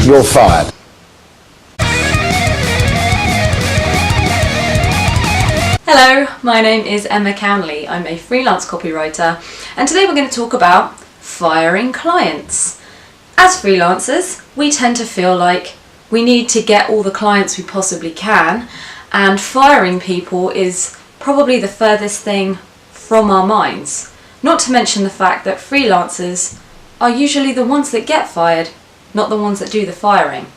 You're fired. Hello, my name is Emma Cownley. I'm a freelance copywriter, and today we're going to talk about firing clients. As freelancers, we tend to feel like we need to get all the clients we possibly can, and firing people is probably the furthest thing from our minds. Not to mention the fact that freelancers are usually the ones that get fired, not the ones that do the firing.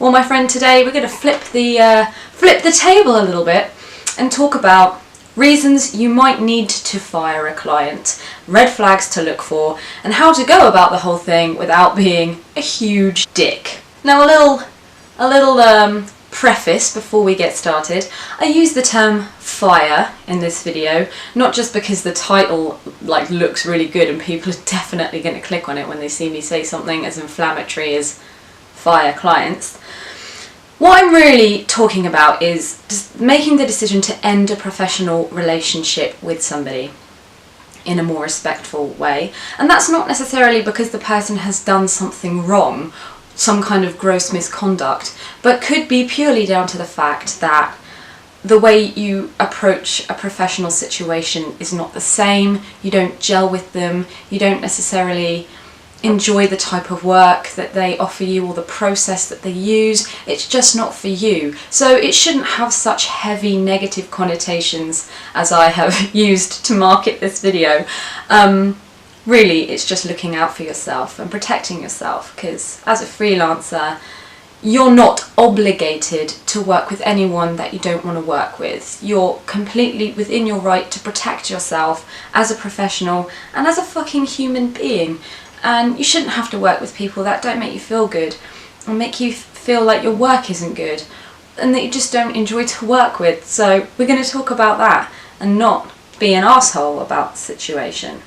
Well, my friend, today we're going to flip the table a little bit and talk about reasons you might need to fire a client, red flags to look for, and how to go about the whole thing without being a huge dick. Now, a little preface before we get started. I use the term fire in this video, not just because the title looks really good and people are definitely going to click on it when they see me say something as inflammatory as fire clients. What I'm really talking about is just making the decision to end a professional relationship with somebody in a more respectful way. And that's not necessarily because the person has done something wrong, some kind of gross misconduct, but could be purely down to the fact that the way you approach a professional situation is not the same, you don't gel with them, you don't necessarily enjoy the type of work that they offer you or the process that they use. It's just not for you. So it shouldn't have such heavy negative connotations as I have used to market this video. Really, it's just looking out for yourself and protecting yourself, because as a freelancer, you're not obligated to work with anyone that you don't want to work with. You're completely within your right to protect yourself as a professional and as a fucking human being. And you shouldn't have to work with people that don't make you feel good or make you feel like your work isn't good and that you just don't enjoy to work with. So we're going to talk about that and not be an asshole about the situation.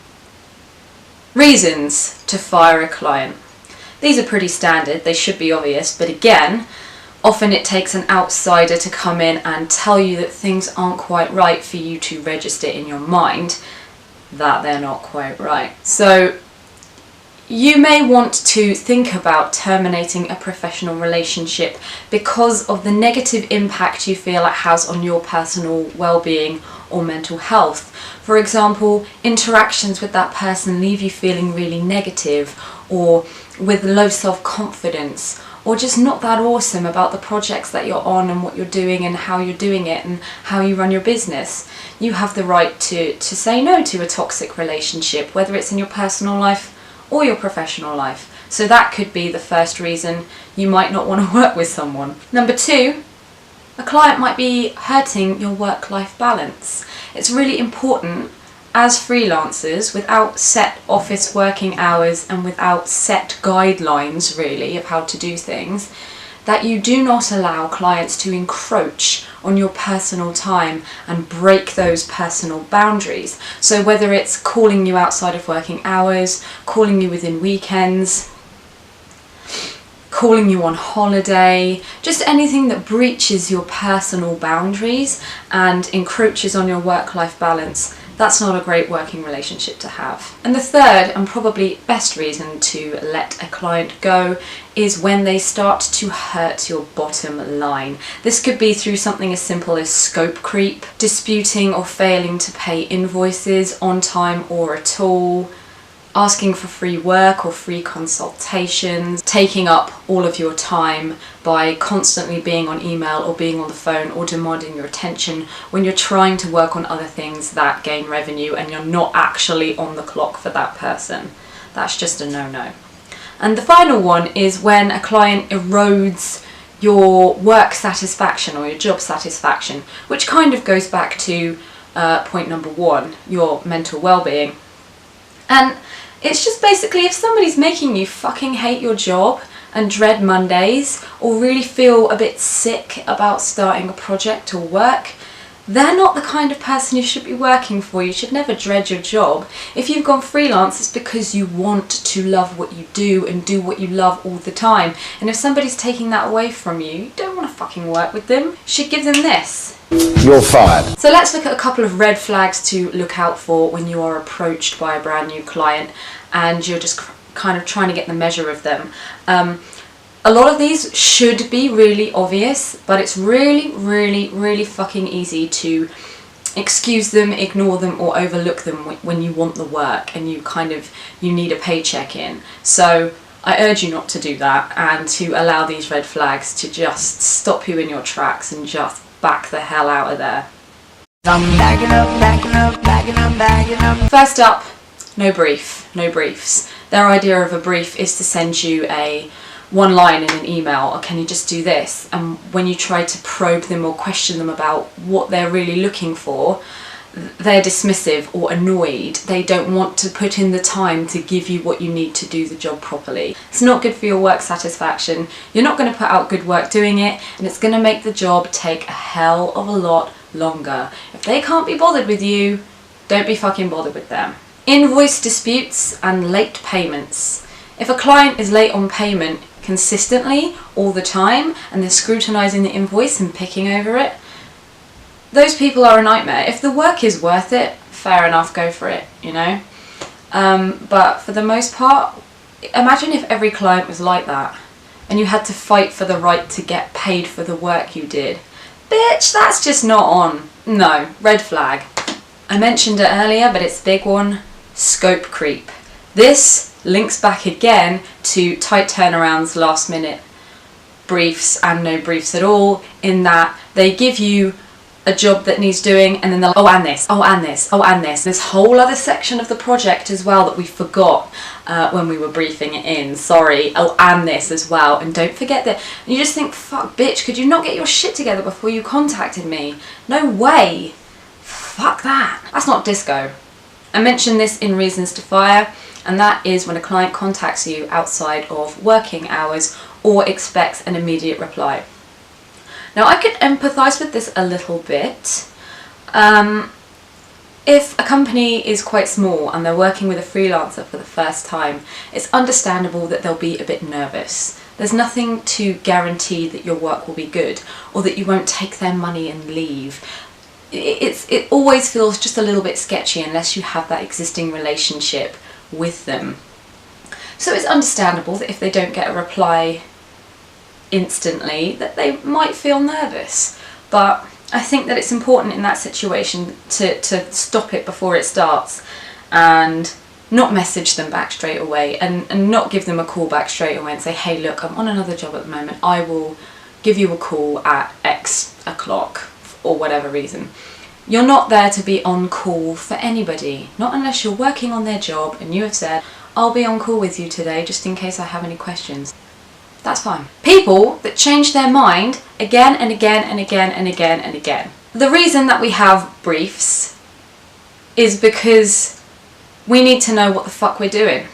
Reasons to fire a client. These are pretty standard, they should be obvious, but again, often it takes an outsider to come in and tell you that things aren't quite right for you to register in your mind that they're not quite right. So you may want to think about terminating a professional relationship because of the negative impact you feel it has on your personal well-being or mental health. For example, interactions with that person leave you feeling really negative or with low self-confidence, or just not that awesome about the projects that you're on and what you're doing and how you're doing it and how you run your business. You have the right to say no to a toxic relationship, whether it's in your personal life or your professional life. So that could be the first reason you might not want to work with someone. Number two, a client might be hurting your work-life balance. It's really important as freelancers, without set office working hours and without set guidelines really of how to do things, that you do not allow clients to encroach on your personal time and break those personal boundaries. So whether it's calling you outside of working hours, calling you within weekends, calling you on holiday, just anything that breaches your personal boundaries and encroaches on your work-life balance, that's not a great working relationship to have. And the third and probably best reason to let a client go is when they start to hurt your bottom line. This could be through something as simple as scope creep, disputing or failing to pay invoices on time or at all, asking for free work or free consultations, taking up all of your time by constantly being on email or being on the phone or demanding your attention when you're trying to work on other things that gain revenue and you're not actually on the clock for that person. That's just a no-no. And the final one is when a client erodes your work satisfaction or your job satisfaction, which kind of goes back to point number one, your mental well-being. And it's just basically if somebody's making you fucking hate your job and dread Mondays or really feel a bit sick about starting a project or work, they're not the kind of person you should be working for. You should never dread your job. If you've gone freelance, it's because you want to love what you do and do what you love all the time. And if somebody's taking that away from you, you don't want to fucking work with them. You should give them this. You're fired. So let's look at a couple of red flags to look out for when you are approached by a brand new client and you're just kind of trying to get the measure of them. A lot of these should be really obvious, but it's really, really, really fucking easy to excuse them, ignore them, or overlook them when you want the work and you need a paycheck in. So I urge you not to do that, and to allow these red flags to just stop you in your tracks and just back the hell out of there. I'm backing up, backing up, backing up, backing up. First up, no briefs. Their idea of a brief is to send you one line in an email, or can you just do this? And when you try to probe them or question them about what they're really looking for, they're dismissive or annoyed. They don't want to put in the time to give you what you need to do the job properly. It's not good for your work satisfaction. You're not going to put out good work doing it, and it's going to make the job take a hell of a lot longer. If they can't be bothered with you, don't be fucking bothered with them. Invoice disputes and late payments. If a client is late on payment consistently all the time, and they're scrutinising the invoice and picking over it, those people are a nightmare. If the work is worth it, fair enough, go for it, you know. But for the most part, imagine if every client was like that and you had to fight for the right to get paid for the work you did. Bitch, that's just not on. No, red flag. I mentioned it earlier, but it's a big one. Scope creep. This links back again to tight turnarounds, last minute briefs and no briefs at all, in that they give you a job that needs doing, and then they'll, oh and this, oh and this, oh and this whole other section of the project as well that we forgot when we were briefing it in, sorry, oh and this as well, and don't forget that. And you just think, fuck bitch, could you not get your shit together before you contacted me? No way. Fuck that. That's not disco. I mentioned this in Reasons to Fire, and that is when a client contacts you outside of working hours or expects an immediate reply. Now, I could empathise with this a little bit. If a company is quite small and they're working with a freelancer for the first time, it's understandable that they'll be a bit nervous. There's nothing to guarantee that your work will be good or that you won't take their money and leave. It always feels just a little bit sketchy unless you have that existing relationship with them. So it's understandable that if they don't get a reply instantly, that they might feel nervous. But I think that it's important in that situation to stop it before it starts and not message them back straight away, and not give them a call back straight away and say, hey look, I'm on another job at the moment, I will give you a call at X o'clock or whatever reason. You're not there to be on call for anybody, not unless you're working on their job and you have said, I'll be on call with you today just in case I have any questions. That's fine. People that change their mind again and again and again and again and again. The reason that we have briefs is because we need to know what the fuck we're doing.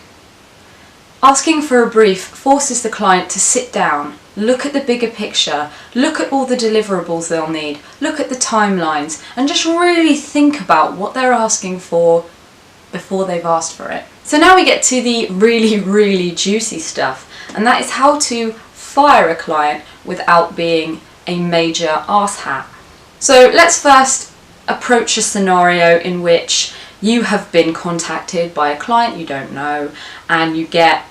Asking for a brief forces the client to sit down, look at the bigger picture, look at all the deliverables they'll need, look at the timelines, and just really think about what they're asking for before they've asked for it. So now we get to the really, really juicy stuff, and that is how to fire a client without being a major arsehat. So let's first approach a scenario in which you have been contacted by a client you don't know, and you get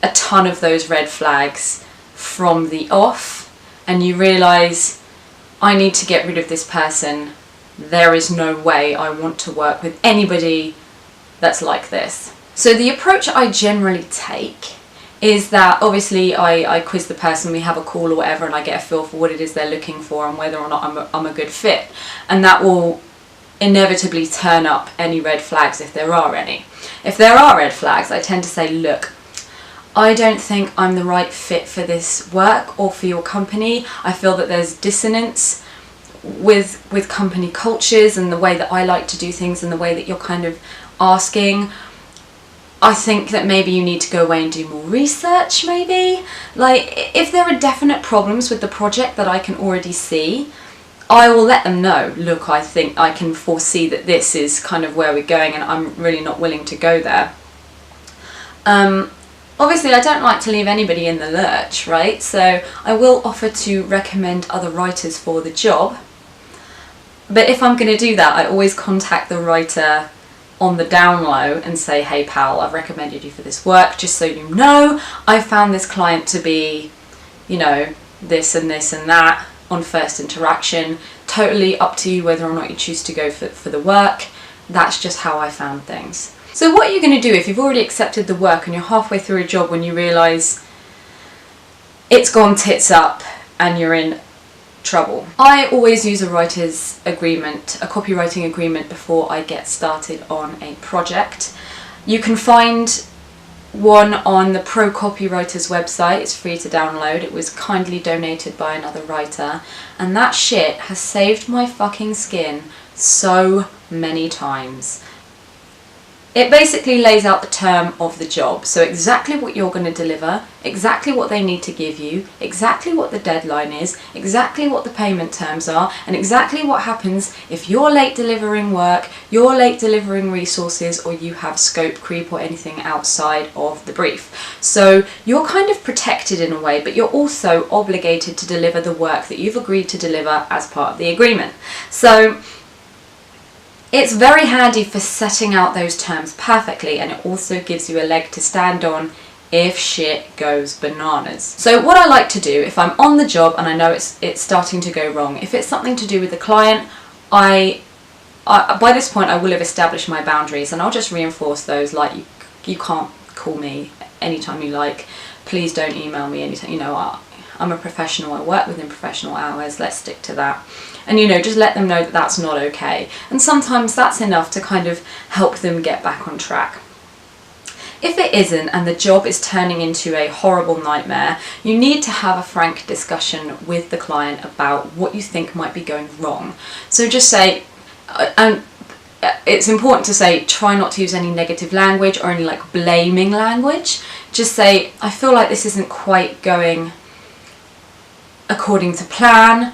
a ton of those red flags from the off, and you realise, I need to get rid of this person. There is no way I want to work with anybody that's like this. So the approach I generally take is that obviously I quiz the person, we have a call or whatever, and I get a feel for what it is they're looking for and whether or not I'm a good fit. And that will inevitably turn up any red flags if there are any. If there are red flags, I tend to say, look, I don't think I'm the right fit for this work or for your company. I feel that there's dissonance with company cultures and the way that I like to do things and the way that you're kind of asking. I think that maybe you need to go away and do more research, maybe. Like, if there are definite problems with the project that I can already see, I will let them know, look, I think I can foresee that this is kind of where we're going and I'm really not willing to go there. Obviously, I don't like to leave anybody in the lurch, right? So I will offer to recommend other writers for the job. But if I'm going to do that, I always contact the writer on the down low and say, hey pal, I've recommended you for this work, just so you know, I found this client to be you know, this and this and that on first interaction. Totally up to you whether or not you choose to go for the work. That's just how I found things. So what are you going to do if you've already accepted the work and you're halfway through a job when you realise it's gone tits up and you're in trouble? I always use a writer's agreement, a copywriting agreement, before I get started on a project. You can find one on the ProCopywriters website. It's free to download. It was kindly donated by another writer, and that shit has saved my fucking skin so many times. It basically lays out the term of the job, so exactly what you're going to deliver, exactly what they need to give you, exactly what the deadline is, exactly what the payment terms are, and exactly what happens if you're late delivering work, you're late delivering resources, or you have scope creep or anything outside of the brief. So you're kind of protected in a way, but you're also obligated to deliver the work that you've agreed to deliver as part of the agreement. So it's very handy for setting out those terms perfectly, and it also gives you a leg to stand on if shit goes bananas. So what I like to do if I'm on the job and I know it's starting to go wrong, if it's something to do with the client, I by this point I will have established my boundaries, and I'll just reinforce those, like you can't call me anytime you like, please don't email me anytime, you know, I'm a professional, I work within professional hours, let's stick to that. And you know, just let them know that that's not okay. And sometimes that's enough to kind of help them get back on track. If it isn't, and the job is turning into a horrible nightmare, you need to have a frank discussion with the client about what you think might be going wrong. So just say, and it's important to say, try not to use any negative language or any like blaming language. Just say, I feel like this isn't quite going according to plan.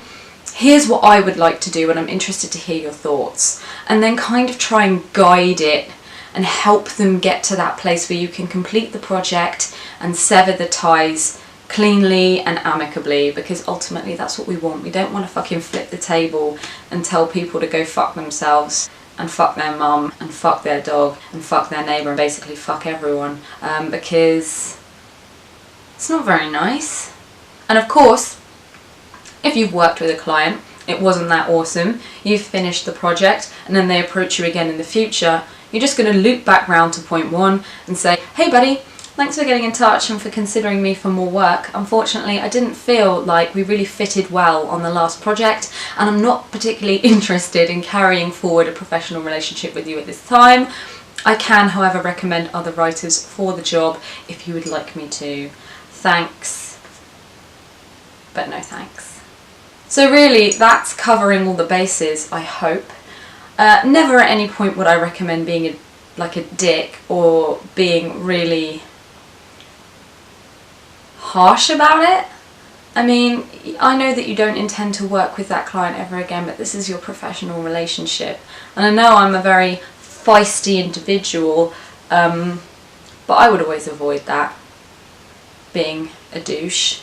Here's what I would like to do, and I'm interested to hear your thoughts. And then kind of try and guide it and help them get to that place where you can complete the project and sever the ties cleanly and amicably, because ultimately that's what we want. We don't want to fucking flip the table and tell people to go fuck themselves and fuck their mum and fuck their dog and fuck their neighbour and basically fuck everyone, because it's not very nice. And of course, if you've worked with a client, it wasn't that awesome, you've finished the project, and then they approach you again in the future, you're just going to loop back round to point one and say, hey buddy, thanks for getting in touch and for considering me for more work. Unfortunately, I didn't feel like we really fitted well on the last project, and I'm not particularly interested in carrying forward a professional relationship with you at this time. I can, however, recommend other writers for the job if you would like me to. Thanks, but no thanks. So really, that's covering all the bases, I hope. Never at any point would I recommend being like a dick or being really harsh about it. I mean, I know that you don't intend to work with that client ever again, but this is your professional relationship. And I know I'm a very feisty individual, but I would always avoid that, being a douche.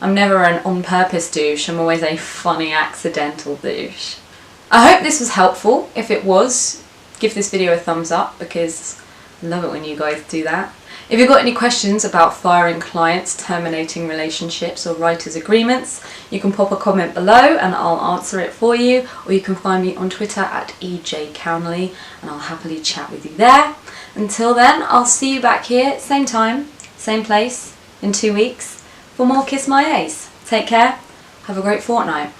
I'm never an on-purpose douche, I'm always a funny accidental douche. I hope this was helpful. If it was, give this video a thumbs up, because I love it when you guys do that. If you've got any questions about firing clients, terminating relationships, or writers' agreements, you can pop a comment below and I'll answer it for you, or you can find me on Twitter at @EJCownley and I'll happily chat with you there. Until then, I'll see you back here, same time, same place, in 2 weeks, for more Kiss My Ace. Take care, have a great fortnight.